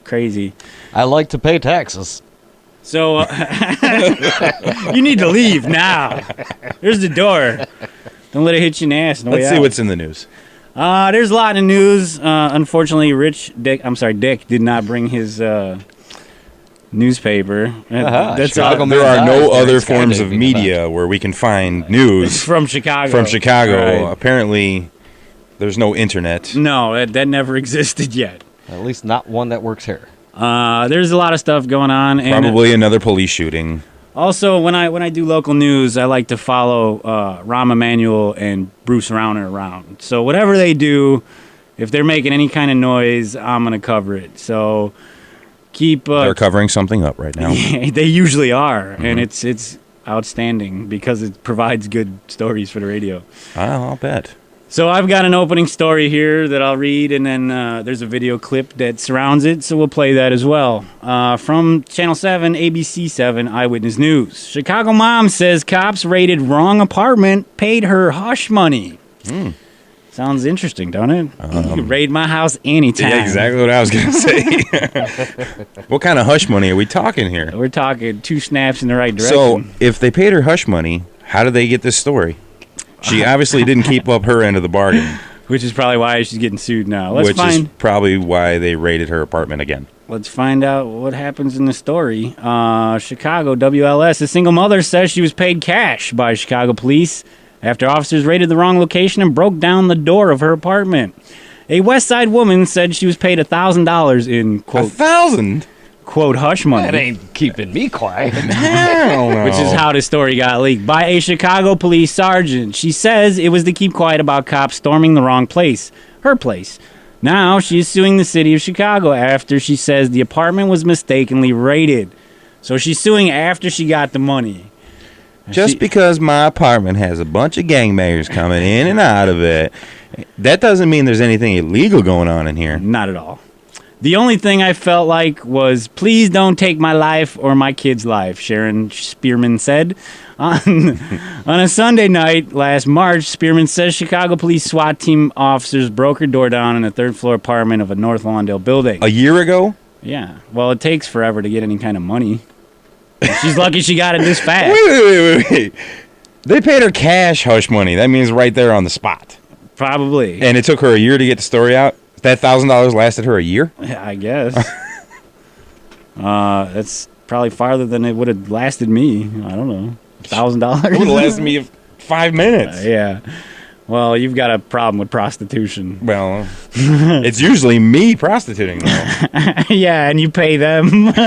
crazy. I like to pay taxes. So you need to leave now. There's the door. Don't let it hit you in the ass. Let's see what's in the news. There's a lot of news. Unfortunately, Dick did not bring his newspaper. That's there are no other forms of media where we can find news from Chicago. Right. Apparently, there's no internet. No, that never existed yet. At least not one that works here. There's a lot of stuff going on. Probably another police shooting. Also, when I do local news, I like to follow Rahm Emanuel and Bruce Rauner around. So whatever they do, if they're making any kind of noise, I'm going to cover it. So keep... they're covering something up right now. They usually are, and it's outstanding because it provides good stories for the radio. I'll bet. So I've got an opening story here that I'll read, and then there's a video clip that surrounds it, so we'll play that as well. From Channel 7, ABC 7, Eyewitness News. Chicago mom says cops raided wrong apartment, paid her hush money. Sounds interesting, don't it? You can raid my house anytime. Yeah, exactly what I was going to say. What kind of hush money are we talking here? We're talking 2 snaps in the right direction. So if they paid her hush money, how did they get this story? She obviously didn't keep up her end of the bargain. Which is probably why she's getting sued now. Which is probably why they raided her apartment again. Let's find out what happens in the story. Chicago, WLS. A single mother says she was paid cash by Chicago police after officers raided the wrong location and broke down the door of her apartment. A West Side woman said she was paid $1,000 in, quote... $1,000? Quote, hush money. That ain't keeping me quiet. Which is how the story got leaked. By a Chicago police sergeant. She says it was to keep quiet about cops storming the wrong place. Her place. Now she is suing the city of Chicago after she says the apartment was mistakenly raided. So she's suing after she got the money. Just because my apartment has a bunch of gangbangers coming in and out of it, that doesn't mean there's anything illegal going on in here. Not at all. The only thing I felt like was, please don't take my life or my kid's life, Sharon Spearman said. On a Sunday night last March, Spearman says Chicago police SWAT team officers broke her door down in a third-floor apartment of a North Lawndale building. A year ago? Yeah. Well, it takes forever to get any kind of money. She's lucky she got it this fast. Wait. They paid her cash hush money. That means right there on the spot. Probably. And it took her a year to get the story out? That $1,000 lasted her a year? I guess. That's probably farther than it would have lasted me. I don't know. $1,000? It would have lasted me 5 minutes. Yeah. Well, you've got a problem with prostitution. Well, it's usually me prostituting, though. Yeah, and you pay them. It's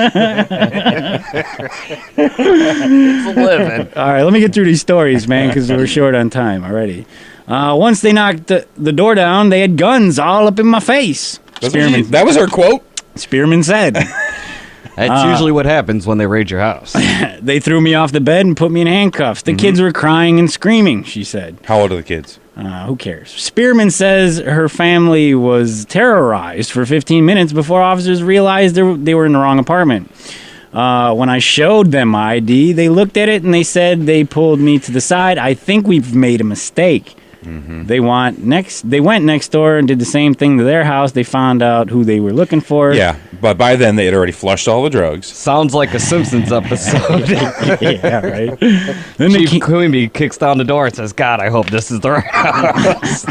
a living. All right, let me get through these stories, man, because we're short on time already. Once they knocked the door down, they had guns all up in my face. That was her quote? Spearman said. That's usually what happens when they raid your house. They threw me off the bed and put me in handcuffs. The kids were crying and screaming, she said. How old are the kids? Who cares? Spearman says her family was terrorized for 15 minutes before officers realized they were in the wrong apartment. When I showed them my ID, they looked at it and they said they pulled me to the side. I think we've made a mistake. Mm-hmm. They went next door and did the same thing to their house. They found out who they were looking for. Yeah, but by then they had already flushed all the drugs. Sounds like a Simpsons episode. Yeah, right. Then Chief Quimby kicks down the door and says, God, I hope this is the right house.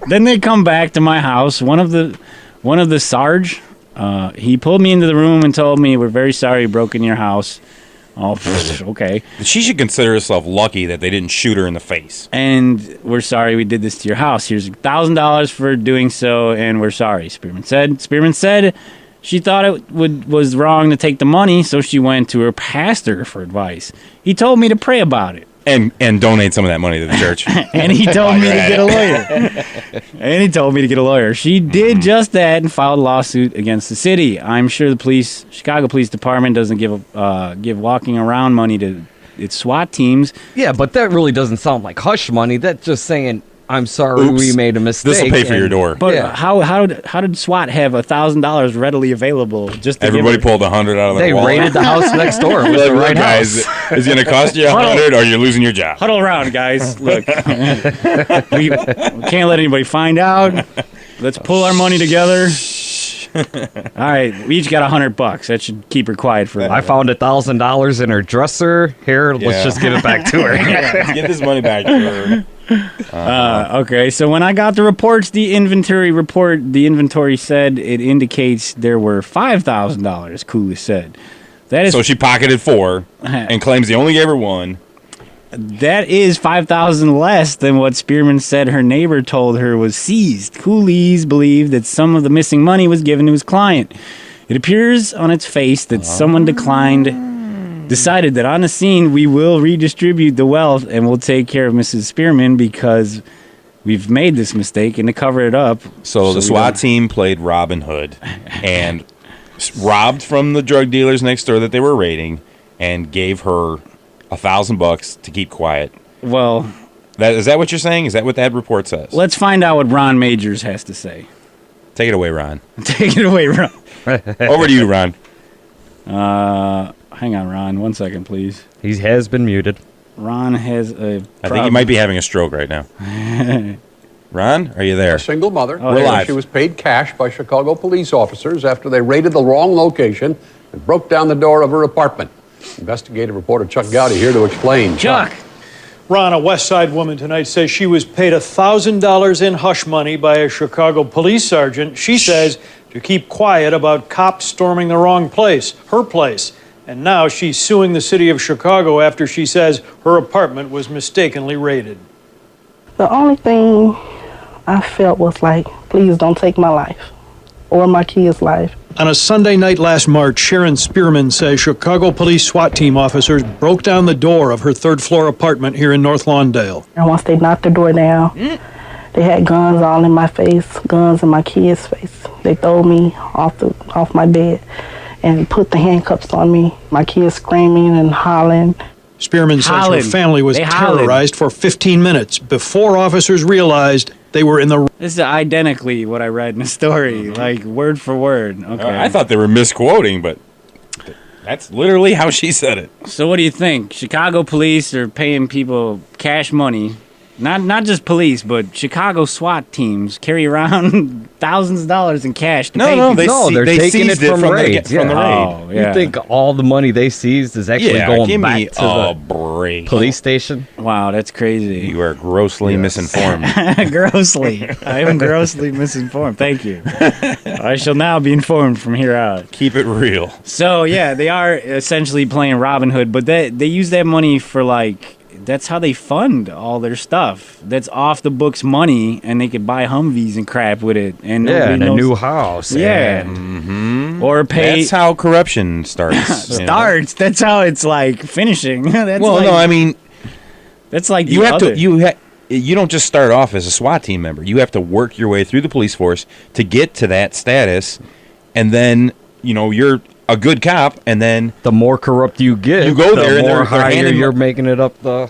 Then they come back to my house. One of the Sarge, he pulled me into the room and told me, we're very sorry we broke in your house. Oh, okay. She should consider herself lucky that they didn't shoot her in the face. And we're sorry we did this to your house. Here's $1,000 for doing so, and we're sorry, Spearman said. Spearman said she thought it was wrong to take the money, so she went to her pastor for advice. He told me to pray about it. And donate some of that money to the church. And he told me to get a lawyer. She did just that and filed a lawsuit against the city. I'm sure the Chicago Police Department doesn't give walking around money to its SWAT teams. Yeah, but that really doesn't sound like hush money. That's just saying, I'm sorry, oops, we made a mistake. This will pay for your door. But yeah. How did SWAT have $1,000 readily available? Just to everybody pulled $100 out of their wallet. They raided the house next door. It was the right guys, house. It's going to cost you $100 or you're losing your job. Huddle around, guys. Look, we can't let anybody find out. Let's pull our money together. All right, we each got $100. That should keep her quiet for a I while. found $1,000 in her dresser. Here, let's just give it back to her. Let's get this money back to her. Okay, so when I got the reports, the inventory said it indicates there were $5,000, Cooley said. That is So she pocketed 4 and claims he only gave her 1. That is $5,000 less than what Spearman said her neighbor told her was seized. Coolies believe that some of the missing money was given to his client. It appears on its face that someone decided that on the scene we will redistribute the wealth and we'll take care of Mrs. Spearman because we've made this mistake, and to cover it up. So the SWAT team played Robin Hood and robbed from the drug dealers next door that they were raiding and gave her $1,000 to keep quiet. Well, Is that what you're saying? Is that what that report says? let's find out what Ron Majors has to say. Take it away, Ron. Take it away, Ron. Over to you, Ron. Hang on, Ron. 1 second, please. He has been muted. Ron has a I think he might be having a stroke right now. Ron, are you there? A single mother. Oh, We're live. She was paid cash by Chicago police officers after they raided the wrong location and broke down the door of her apartment. Investigative reporter Chuck Gowdy here to explain. Chuck. Ron, a West Side woman tonight says she was paid $1,000 in hush money by a Chicago police sergeant, she says, to keep quiet about cops storming the wrong place, her place. And now she's suing the city of Chicago after she says her apartment was mistakenly raided. The only thing I felt was like, please don't take my life or my kids' life. On a Sunday night last March, Sharon Spearman says Chicago police SWAT team officers broke down the door of her third-floor apartment here in North Lawndale. And once they knocked the door down, they had guns all in my face, guns in my kids' face. They threw me off my bed and put the handcuffs on me. My kids screaming and hollering. Spearman says her Hollering. family was They hollered. terrorized for 15 minutes before officers realized they were in the This is identically what I read in the story, like word for word. Okay. I thought they were misquoting, but that's literally how she said it. So what do you think? Chicago police are paying people cash money. Not just police, but Chicago SWAT teams carry around thousands of dollars in cash to pay people. They're taking it seized from raids. from the raid. Oh, yeah. You think all the money they seized is actually going give back me to a the break. police station? Wow, that's crazy. You are grossly misinformed. Grossly. I am grossly misinformed. Thank you. I shall now be informed from here out. Keep it real. So, yeah, they are essentially playing Robin Hood, but they use that money for, like, that's how they fund all their stuff. That's off the books money, and they could buy Humvees and crap with it. And Yeah, nobody and a knows- new house. Yeah. and Or pay. That's how corruption starts. you know? starts. That's how it's like finishing. That's Well, like, no, I mean, that's like you the have other. to you don't just start off as a SWAT team member. You have to work your way through the police force to get to that status, and then you're a good cop, and then the more corrupt you get, You go the there and more they're higher handing- you're making it up the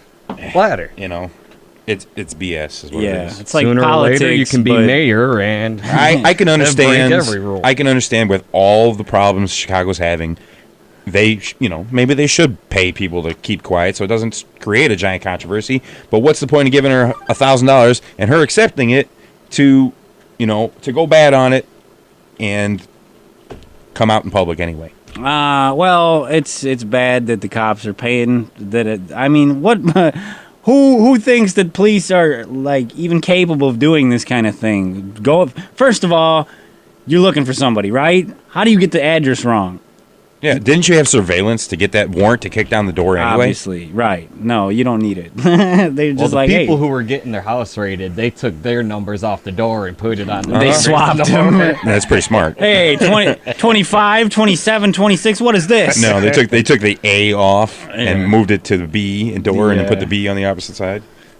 ladder. it's BS is what yeah, it is. it's like Sooner politics. or later, you can be but- mayor, and I can understand. every rule. I can understand with all the problems Chicago's having. Maybe they should pay people to keep quiet so it doesn't create a giant controversy. But what's the point of giving her $1,000 and her accepting it to go bad on it and come out in public anyway? Well, it's bad that the cops are paying. I mean, what? Who thinks that police are like even capable of doing this kind of thing? First of all, you're looking for somebody, right? How do you get the address wrong? Yeah, didn't you have surveillance to get that warrant to kick down the door anyway? Obviously, right. No, you don't need it. They're just well, the like, people hey. who were getting their house raided, they took their numbers off the door and put it on the They door. swapped them. That's pretty smart. Hey, 20, 25, 27, 26, what is this? No, they took the A off and moved it to the B and door and then put the B on the opposite side.